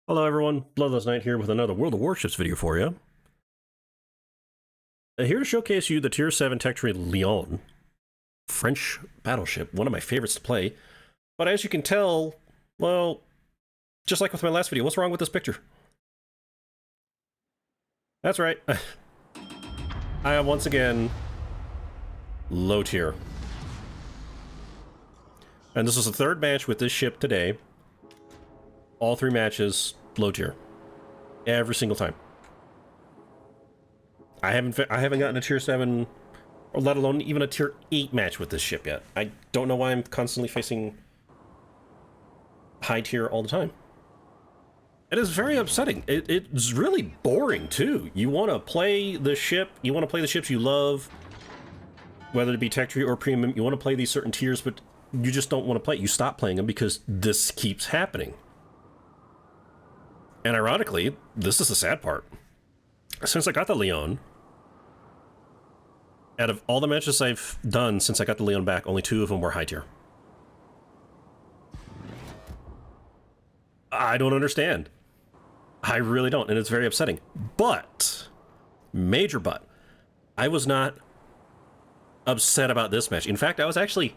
Hello everyone, Bloodless Knight here with another World of Warships video for you. Here to showcase you the Tier 7 Tech Tree Lyon. French battleship, one of my favorites to play. But as you can tell, well, just like with my last video, what's wrong with this picture? That's right. I am once again low tier. And this is the third match with this ship today. All three matches, low tier. Every single time. I haven't gotten a tier 7, or let alone even a tier 8 match with this ship yet. I don't know why I'm constantly facing high tier all the time. It is very upsetting. It's really boring too. You want to play the ship, you want to play the ships you love, whether it be tech tree or premium, you want to play these certain tiers, but you just don't want to play. You stop playing them because this keeps happening. And ironically, this is the sad part. Since I got the Lyon, out of all the matches I've done since I got the Lyon back, only 2 of them were high tier. I don't understand. I really don't, and it's very upsetting. But, major but, I was not upset about this match. In fact, I was actually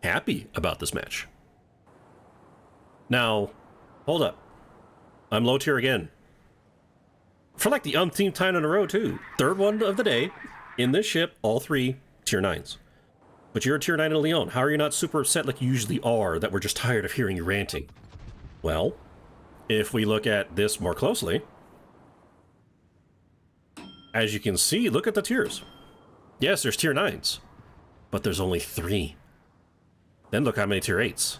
happy about this match. Now, hold up. I'm low tier again. For like the umpteenth time in a row, too. Third one of the day. In this ship, all 3 tier 9s. But you're a tier 9 in Lyon. How are you not super upset like you usually are, that we're just tired of hearing you ranting? Well, if we look at this more closely, as you can see, look at the tiers. Yes, there's tier 9s, but there's only 3. Then look how many tier 8s.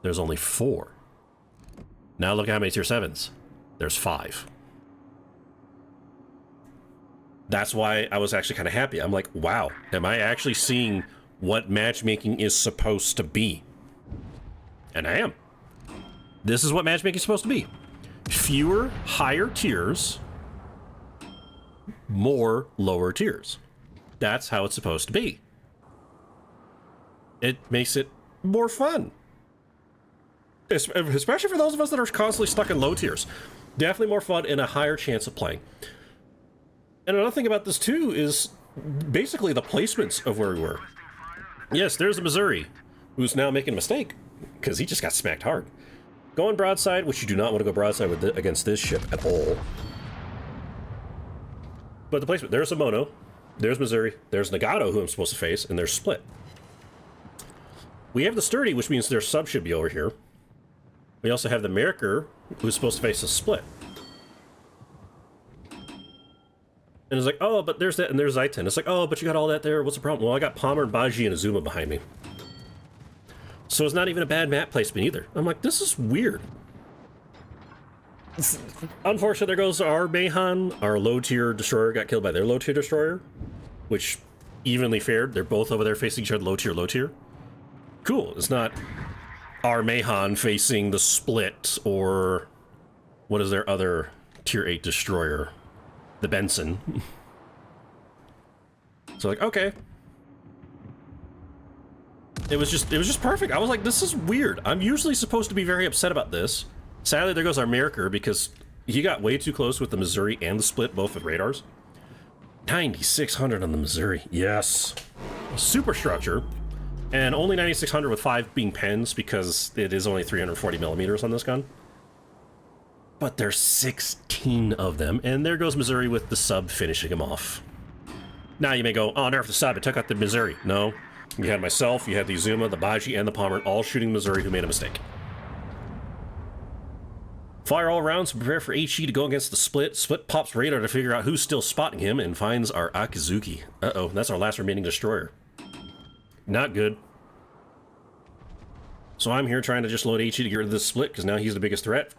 There's only 4. Now look how many tier 7s. There's 5. That's why I was actually kind of happy. I'm like, wow, am I actually seeing what matchmaking is supposed to be? And I am. This is what matchmaking is supposed to be. Fewer higher tiers, more lower tiers. That's how it's supposed to be. It makes it more fun. Especially for those of us that are constantly stuck in low tiers. Definitely more fun and a higher chance of playing. And another thing about this too is basically the placements of where we were. Yes, there's the Missouri, who's now making a mistake because he just got smacked hard. Going broadside, which you do not want to go broadside with against this ship at all. But the placement, there's a Mono, there's Missouri, there's Nagato, who I'm supposed to face, and there's Split. We have the Sturdy, which means their sub should be over here. We also have the Merkur, who's supposed to face a Split. And it's like, oh, but there's that, and there's Zaiten. It's like, oh, but you got all that there, what's the problem? Well, I got Palmer and Baji and Azuma behind me. So it's not even a bad map placement either. I'm like, this is weird. Unfortunately, there goes our Mayhan, our low-tier destroyer, got killed by their low-tier destroyer, which evenly fared. They're both over there facing each other, low-tier, low-tier. Cool, it's not our Mayhan facing the Split, or what is their other tier 8 destroyer? The Benson. So like, okay. It was just perfect. I was like, this is weird. I'm usually supposed to be very upset about this. Sadly, there goes our Merkur because he got way too close with the Missouri and the Split, both with radars. 9,600 on the Missouri. Yes. Superstructure. And only 9,600 with 5 being pens because it is only 340 millimeters on this gun. But there's 16 of them, and there goes Missouri with the sub finishing him off. Now you may go, oh, nerf the sub, it took out the Missouri. No, you had myself, you had the Azuma, the Baji, and the Palmer all shooting Missouri who made a mistake. Fire all around, so prepare for HE to go against the Split. Split pops radar to figure out who's still spotting him and finds our Akizuki. Uh-oh, that's our last remaining destroyer. Not good. So I'm here trying to just load HE to get rid of this Split, because now he's the biggest threat.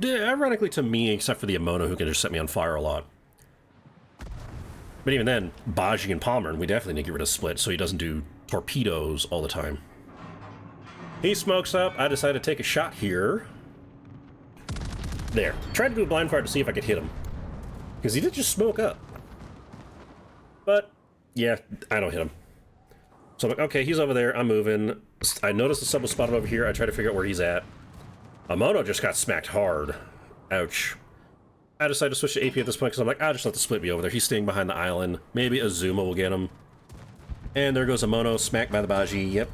Ironically to me, except for the Amono, who can just set me on fire a lot. But even then, Baji and Palmer, and we definitely need to get rid of Split so he doesn't do torpedoes all the time. He smokes up. I decide to take a shot here. There. Tried to do a blind fire to see if I could hit him. Because he did just smoke up. But, yeah, I don't hit him. So I'm like, okay, he's over there. I'm moving. I noticed the sub was spotted over here. I try to figure out where he's at. A mono just got smacked hard. Ouch. I decided to switch to AP at this point because I'm like, I'll just let the split be over there. He's staying behind the island. Maybe Azuma will get him. And there goes a mono, smacked by the Baji. Yep.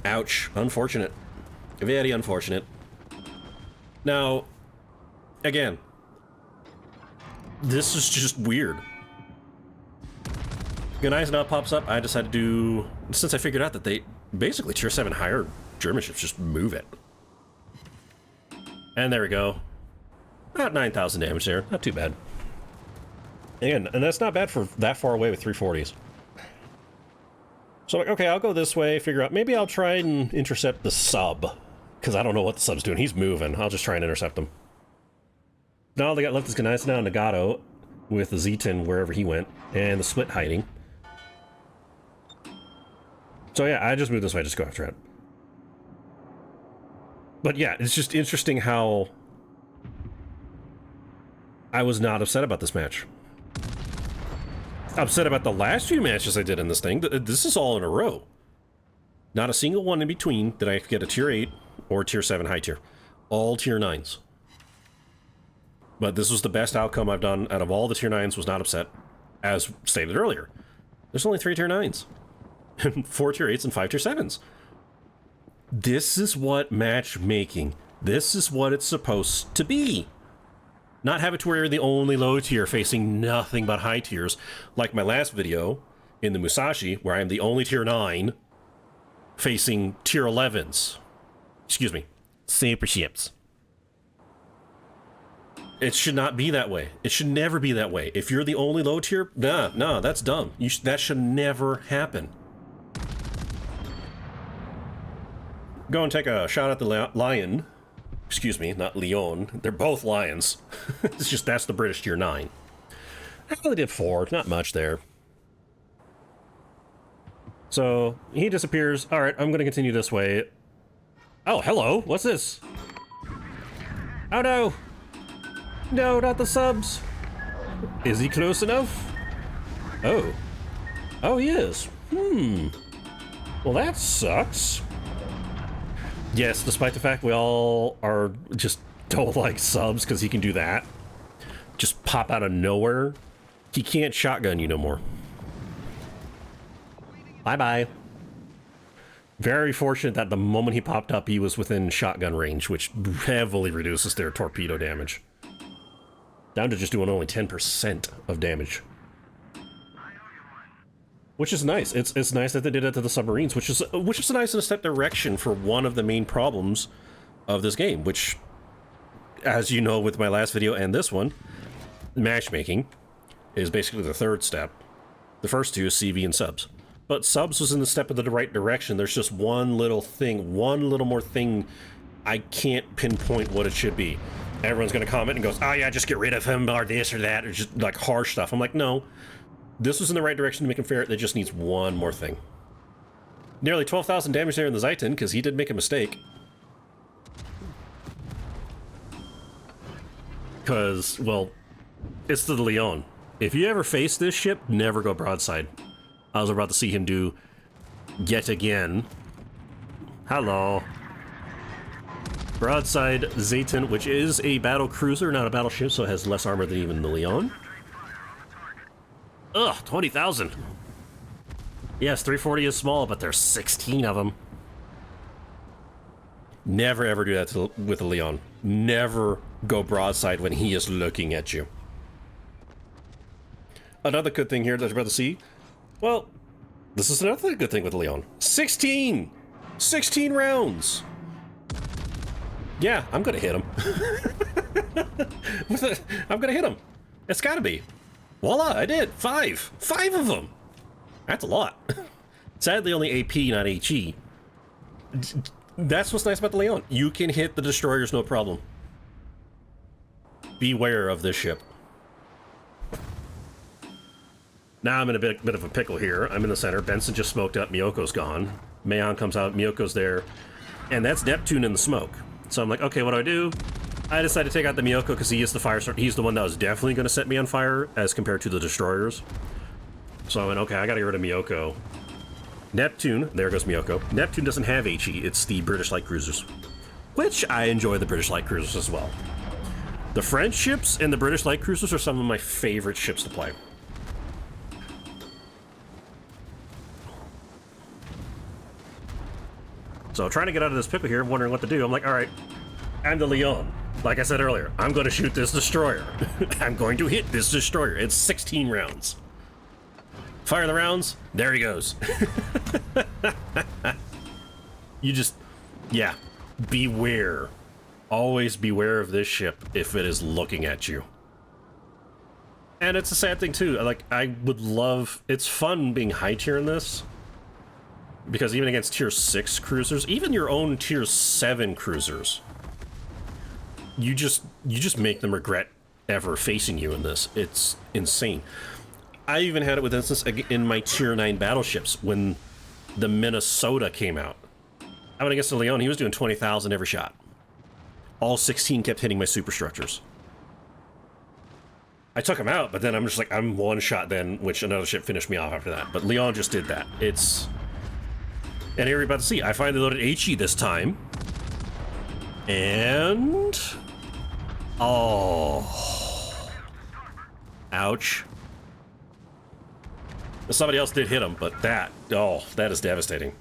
Ouch. Unfortunate. Very unfortunate. Now, again, this is just weird. Gunai's now pops up. I decided to do, since I figured out that they basically tier 7 higher German ships just move it. And there we go. About 9,000 damage there. Not too bad. Again, and that's not bad for that far away with 340s. So I'm like, okay, I'll go this way, figure out, maybe I'll try and intercept the sub. Because I don't know what the sub's doing. He's moving. I'll just try and intercept him. Now all they got left is Gunai, now Nagato with the Z10 wherever he went, and the split hiding. So yeah, I just moved this way, just go after it. But yeah, it's just interesting how I was not upset about this match. Upset about the last few matches I did in this thing. This is all in a row. Not a single one in between did I get a tier 8 or tier 7 high tier. All tier 9s. But this was the best outcome I've done out of all the tier 9s, was not upset, as stated earlier. There's only 3 tier 9s. 4 tier 8s and 5 tier 7s. This is what matchmaking, this is what it's supposed to be. Not have it to where you're the only low tier facing nothing but high tiers, like my last video in the Musashi, where I am the only tier 9 facing tier 11s. Excuse me, super ships. It should not be that way. It should never be that way. If you're the only low tier, nah, that's dumb. That should never happen. Go and take a shot at the lion. Excuse me, not Leon. They're both lions. It's just that's the British tier 9. I only did 4, not much there. So he disappears. All right, I'm gonna continue this way. Oh, hello. What's this? Oh no. No, not the subs. Is he close enough? Oh. Oh, he is. Well, that sucks. Yes, despite the fact we all are just don't like subs because he can do that. Just pop out of nowhere. He can't shotgun you no more. Bye-bye. Very fortunate that the moment he popped up, he was within shotgun range, which heavily reduces their torpedo damage. Down to just doing only 10% of damage. Which is nice. It's nice that they did it to the submarines, which is nice in a step direction for one of the main problems of this game, which, as you know with my last video and this one, matchmaking is basically the third step. The first two is CV and subs. But subs was in the step in the right direction. There's just one little thing, one little more thing. I can't pinpoint what it should be. Everyone's gonna comment and goes, oh yeah, just get rid of him, or this or that, or just like harsh stuff. I'm like, no. This was in the right direction to make him fair. That just needs one more thing. Nearly 12,000 damage there in the Zaitin, because he did make a mistake. Because, well, it's the Leon. If you ever face this ship, never go broadside. I was about to see him do yet again. Hello. Broadside Zaitin, which is a battle cruiser, not a battleship, so it has less armor than even the Leon. Ugh, 20,000. Yes, 340 is small, but there's 16 of them. Never ever do that with a Leon. Never go broadside when he is looking at you. Another good thing here that you're about to see. Well, this is another good thing with the Leon. 16! 16 rounds! Yeah, I'm gonna hit him. I'm gonna hit him. It's gotta be. Voila, I did. 5 of them. That's a lot. Sadly, only AP, not HE. That's what's nice about the Leon. You can hit the destroyers, no problem. Beware of this ship. Now I'm in a bit of a pickle here. I'm in the center. Benson just smoked up. Miyoko's gone. Mayon comes out. Miyoko's there. And that's Neptune in the smoke. So I'm like, okay, what do? I decided to take out the Miyoko because he is the fire starter. He's the one that was definitely going to set me on fire as compared to the destroyers. So I went, okay, I got to get rid of Miyoko. Neptune, there goes Miyoko. Neptune doesn't have HE. It's the British light cruisers. which I enjoy the British light cruisers as well. The French ships and the British light cruisers are some of my favorite ships to play. So trying to get out of this pickle here, wondering what to do. I'm like, all right, I'm the Leon. Like I said earlier, I'm going to shoot this destroyer. I'm going to hit this destroyer. It's 16 rounds. Fire the rounds. There he goes. You just, yeah, beware. Always beware of this ship if it is looking at you. And it's a sad thing too. Like, I would love, it's fun being high tier in this. Because even against tier 6 cruisers, even your own tier 7 cruisers, you just make them regret ever facing you in this. It's insane. I even had it with instance in my tier 9 battleships when the Minnesota came out. I went against the Leon, he was doing 20,000 every shot. All 16 kept hitting my superstructures. I took him out, but then I'm just like, I'm one shot then, which another ship finished me off after that. But Leon just did that. It's... And here you're about to see, I finally loaded HE this time. And... Oh. Ouch. Somebody else did hit him, but that, oh, that is devastating.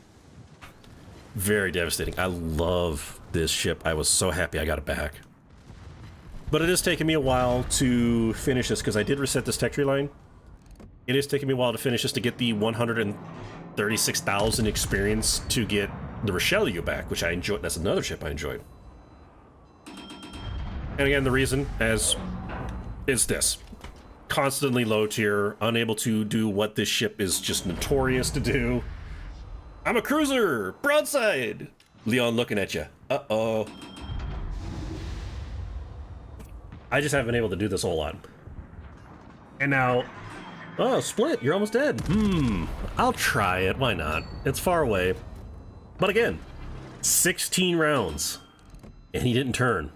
Very devastating. I love this ship. I was so happy I got it back. But it is taking me a while to finish this, because I did reset this tech tree line. It is taking me a while to finish this to get the 136,000 experience to get the Richelieu back, which I enjoyed. That's another ship I enjoyed. And again, the reason is this. Constantly low tier, unable to do what this ship is just notorious to do. I'm a cruiser! Broadside! Leon looking at you. Uh-oh. I just haven't been able to do this a whole lot. And now... Oh, Split, you're almost dead. I'll try it, why not? It's far away. But again, 16 rounds. And he didn't turn.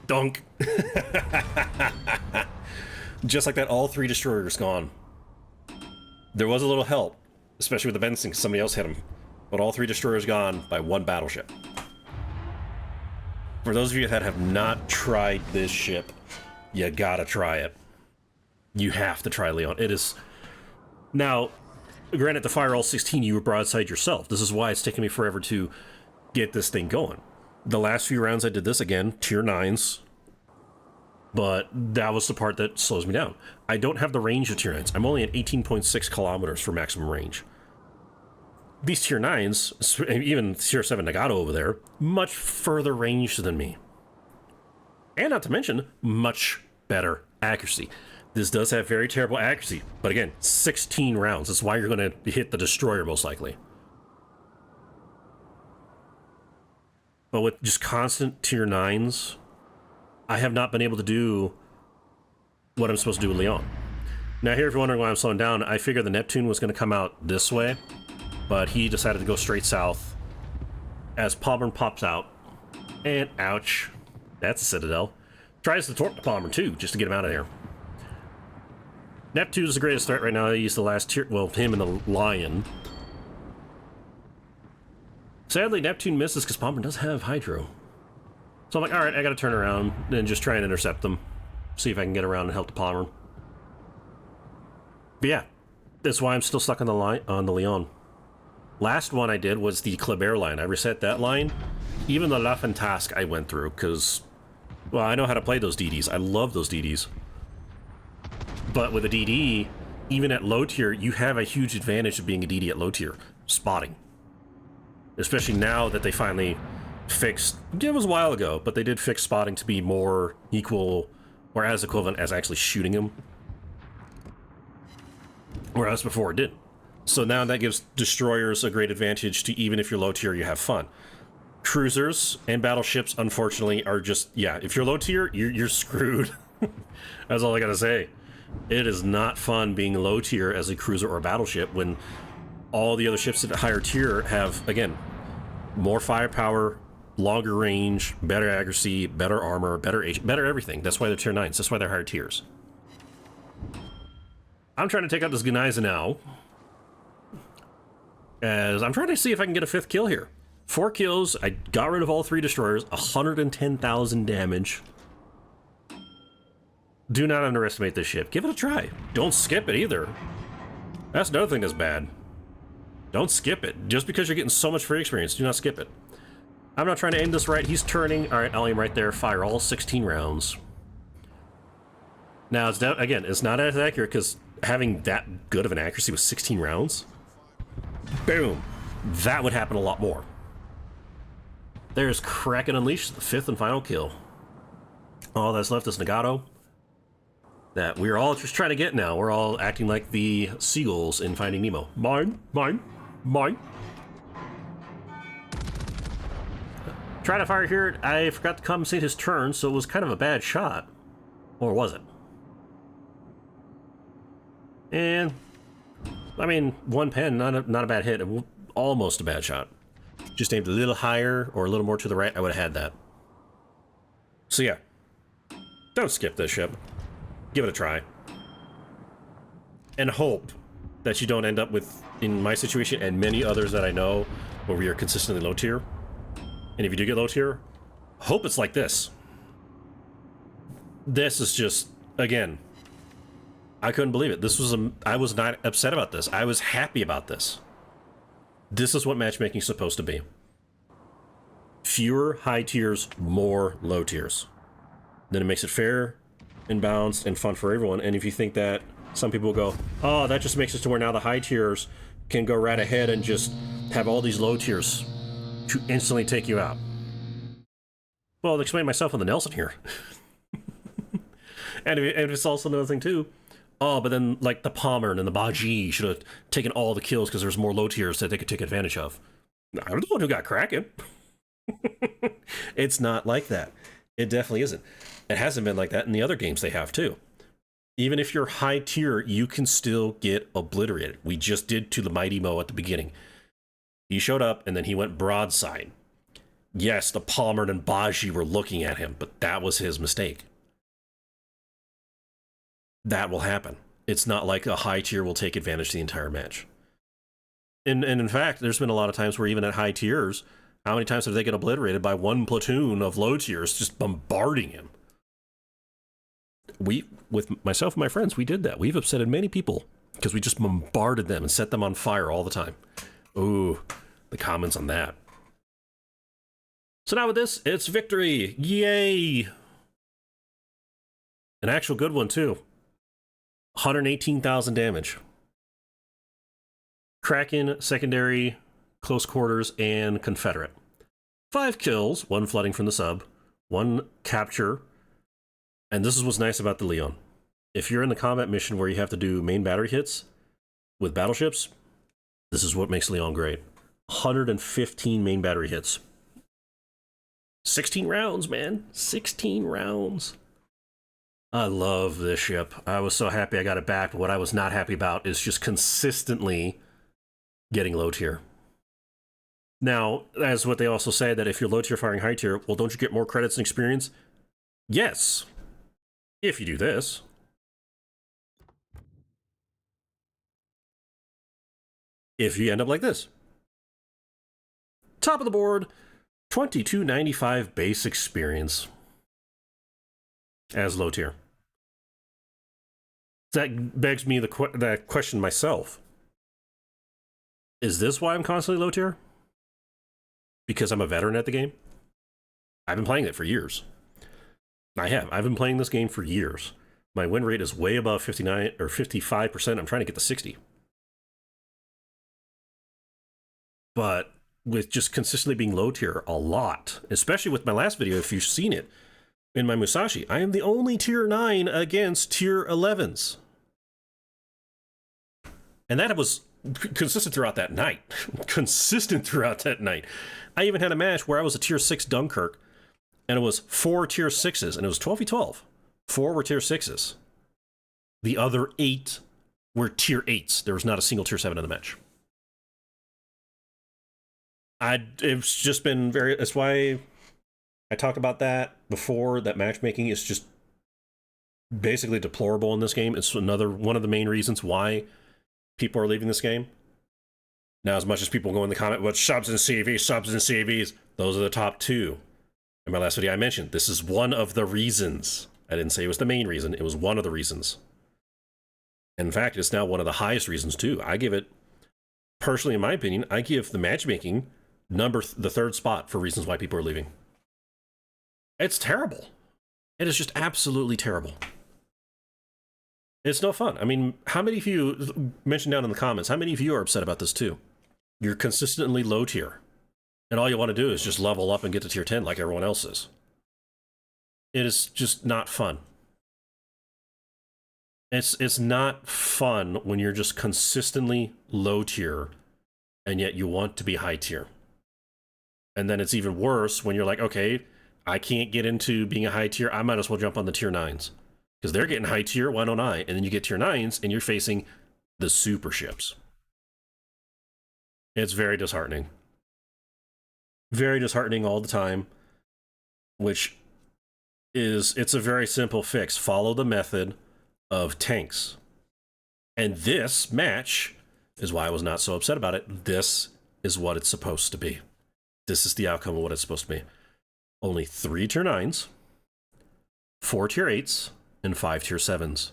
Dunk. Just like that, all 3 destroyers gone. There was a little help, especially with the Benson, because somebody else hit him. But all 3 destroyers gone by 1 battleship. For those of you that have not tried this ship, you gotta try it. You have to try Leon. It is... Now, granted, to fire all 16, you were broadside yourself. This is why it's taken me forever to get this thing going. The last few rounds I did this again, tier 9s. But that was the part that slows me down. I don't have the range of tier 9s. I'm only at 18.6 kilometers for maximum range. These tier 9s, even tier 7 Nagato over there, much further range than me. And not to mention, much better accuracy. This does have very terrible accuracy, but again, 16 rounds. That's why you're going to hit the destroyer most likely. But with just constant tier 9s, I have not been able to do what I'm supposed to do with Leon. Now here, if you're wondering why I'm slowing down, I figured the Neptune was going to come out this way, but he decided to go straight south as Palmer pops out. And ouch, that's a Citadel. Tries to torp the Palmer too, just to get him out of there. Neptune is the greatest threat right now. He's the last tier, well, him and the Lion. Sadly, Neptune misses because Palmer does have Hydro. So I'm like, alright, I gotta turn around and just try and intercept them. See if I can get around and help the Palmer. But yeah, that's why I'm still stuck on the line on the Leon. Last one I did was the Kleber line. I reset that line. Even the La Fantasque I went through, because, well, I know how to play those DDs. I love those DDs. But with a DD, even at low tier, you have a huge advantage of being a DD at low tier. Spotting. Especially now that they finally fixed, it was a while ago, but they did fix spotting to be more equal, or as equivalent as actually shooting them. Whereas before it didn't. So now that gives destroyers a great advantage to, even if you're low tier, you have fun. Cruisers and battleships, unfortunately, are just, yeah, if you're low tier, you're screwed. That's all I gotta say. It is not fun being low tier as a cruiser or a battleship when all the other ships at a higher tier have, again, more firepower, longer range, better accuracy, better armor, better everything. That's why they're tier 9s. That's why they're higher tiers. I'm trying to take out this Gneisenau, as I'm trying to see if I can get a 5th kill here. 4 kills. I got rid of all 3 destroyers. 110,000 damage. Do not underestimate this ship. Give it a try. Don't skip it either. That's another thing that's bad. Don't skip it. Just because you're getting so much free experience, do not skip it. I'm not trying to aim this right. He's turning. All right, I'll aim right there. Fire all 16 rounds. Now, again, it's not as accurate because having that good of an accuracy with 16 rounds, boom, that would happen a lot more. There's Kraken Unleashed, the 5th and final kill. All that's left is Nagato. That we're all just trying to get now. We're all acting like the seagulls in Finding Nemo. Mine, mine, mine. Try to fire here. I forgot to compensate his turn, so it was kind of a bad shot. Or was it? And, I mean, 1 pen, not a bad hit. Almost a bad shot. Just aimed a little higher or a little more to the right, I would have had that. So yeah, don't skip this ship. Give it a try. And hope that you don't end up with, in my situation and many others that I know, where we are consistently low tier. And if you do get low tier, hope it's like this. This is just, again, I couldn't believe it. This was I was not upset about this. I was happy about this. This is what matchmaking is supposed to be. Fewer high tiers, more low tiers. Then it makes it fair and balanced and fun for everyone. And if you think that, some people will go, oh, that just makes it to where now the high tiers can go right ahead and just have all these low tiers to instantly take you out. Well, I'll explain myself on the Nelson here. and it's also another thing too. Oh, but then like the Palmer and the Baji should have taken all the kills because there's more low tiers that they could take advantage of. I'm the one who got Kraken. It's not like that. It definitely isn't. It hasn't been like that in the other games they have too. Even if you're high tier, you can still get obliterated. We just did to the Mighty Mo at the beginning. He showed up and then he went broadside. Yes, the Palmer and Baji were looking at him, but that was his mistake. That will happen. It's not like a high tier will take advantage of the entire match. And in fact, there's been a lot of times where even at high tiers, how many times have they get obliterated by one platoon of low tiers just bombarding him? With myself and my friends, we did that. We've upsetted many people because we just bombarded them and set them on fire all the time. Ooh, the comments on that. So now with this, it's victory. Yay! An actual good one too. 118,000 damage. Kraken, secondary, close quarters, and Confederate. 5 kills, 1 flooding from the sub, 1 capture. And this is what's nice about the Leon. If you're in the combat mission where you have to do main battery hits with battleships, this is what makes Leon great. 115 main battery hits. 16 rounds, man. 16 rounds. I love this ship. I was so happy I got it back, but what I was not happy about is just consistently getting low tier. Now, as what they also say, that if you're low tier firing high tier, well, don't you get more credits and experience? Yes. If you do this. If you end up like this. Top of the board, 2295 base experience as low tier. That begs me that question myself. Is this why I'm constantly low tier? Because I'm a veteran at the game? I've been playing it for years. I've been playing this game for years. My win rate is way above 59 or 55%. I'm trying to get to 60. But with just consistently being low tier a lot, especially with my last video, if you've seen it, in my Musashi, I am the only tier 9 against tier 11s. And that was consistent throughout that night. Consistent throughout that night. I even had a match where I was a tier 6 Dunkirk, and it was 4 tier 6s, and it was 12v12. 4 were tier 6s. The other 8 were tier 8s. There was not a single tier 7 in the match. It's just been very... That's why I talked about that before, that matchmaking is just basically deplorable in this game. It's one of the main reasons why people are leaving this game. Now, as much as people go in the comment, what subs and CVs, those are the top two. In my last video, I mentioned this is one of the reasons. I didn't say it was the main reason, it was one of the reasons. In fact, it's now one of the highest reasons, too. I give it, personally, in my opinion, I give the matchmaking the third spot for reasons why people are leaving. It's terrible. It is just absolutely terrible. It's no fun. I mean, how many of you, mentioned down in the comments, how many of you are upset about this, too? You're consistently low tier. And all you want to do is just level up and get to tier 10 like everyone else is. It is just not fun. It's not fun when you're just consistently low tier and yet you want to be high tier. And then it's even worse when you're like, okay, I can't get into being a high tier. I might as well jump on the tier 9s. Because they're getting high tier, why don't I? And then you get tier 9s and you're facing the super ships. It's very disheartening. Very disheartening all the time, which is, it's a very simple fix. Follow the method of tanks. And this match is why I was not so upset about it. This is what it's supposed to be. This is the outcome of what it's supposed to be. Only 3 tier 9s, 4 tier 8s, and 5 tier 7s.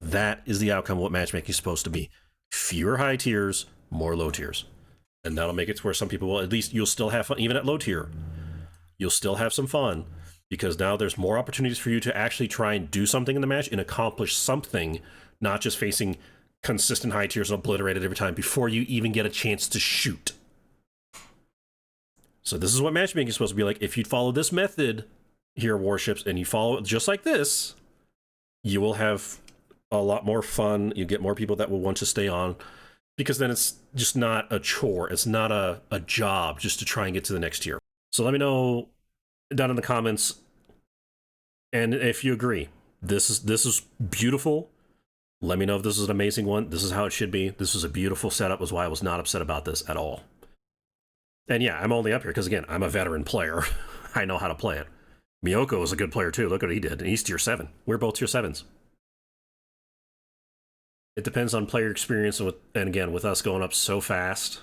That is the outcome of what matchmaking is supposed to be. Fewer high tiers, more low tiers. And that'll make it to where some people will, at least you'll still have fun, even at low tier. You'll still have some fun, because now there's more opportunities for you to actually try and do something in the match and accomplish something, not just facing consistent high tiers and obliterated every time before you even get a chance to shoot. So this is what matchmaking is supposed to be like. If you follow this method here, warships, and you follow it just like this, you will have a lot more fun. You get more people that will want to stay on, because then it's just not a chore. It's not a job just to try and get to the next tier. So let me know down in the comments, and if you agree, this is beautiful. Let me know if this is an amazing one. This is how it should be. This is a beautiful setup, was why I was not upset about this at all. And yeah, I'm only up here because, again, I'm a veteran player. I know how to play it. Miyoko is a good player too. Look what he did. And he's tier 7. We're both tier 7s. It depends on player experience, and again, with us going up so fast,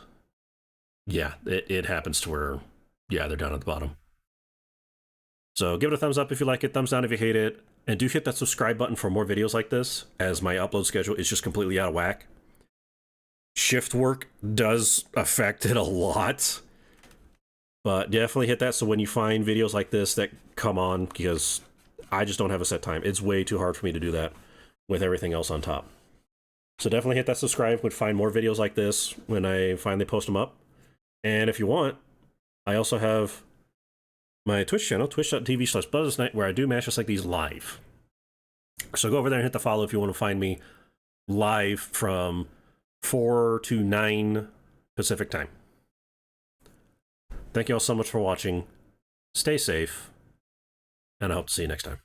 yeah, it happens to where, yeah, they're down at the bottom. So give it a thumbs up if you like it, thumbs down if you hate it, and do hit that subscribe button for more videos like this, as my upload schedule is just completely out of whack. Shift work does affect it a lot, but definitely hit that so when you find videos like this that come on, because I just don't have a set time. It's way too hard for me to do that with everything else on top. So definitely hit that subscribe, would find more videos like this when I finally post them up. And if you want, I also have my Twitch channel, twitch.tv/BuzzNight, where I do matches like these live. So go over there and hit the follow if you want to find me live from 4 to 9 Pacific time. Thank you all so much for watching. Stay safe, and I hope to see you next time.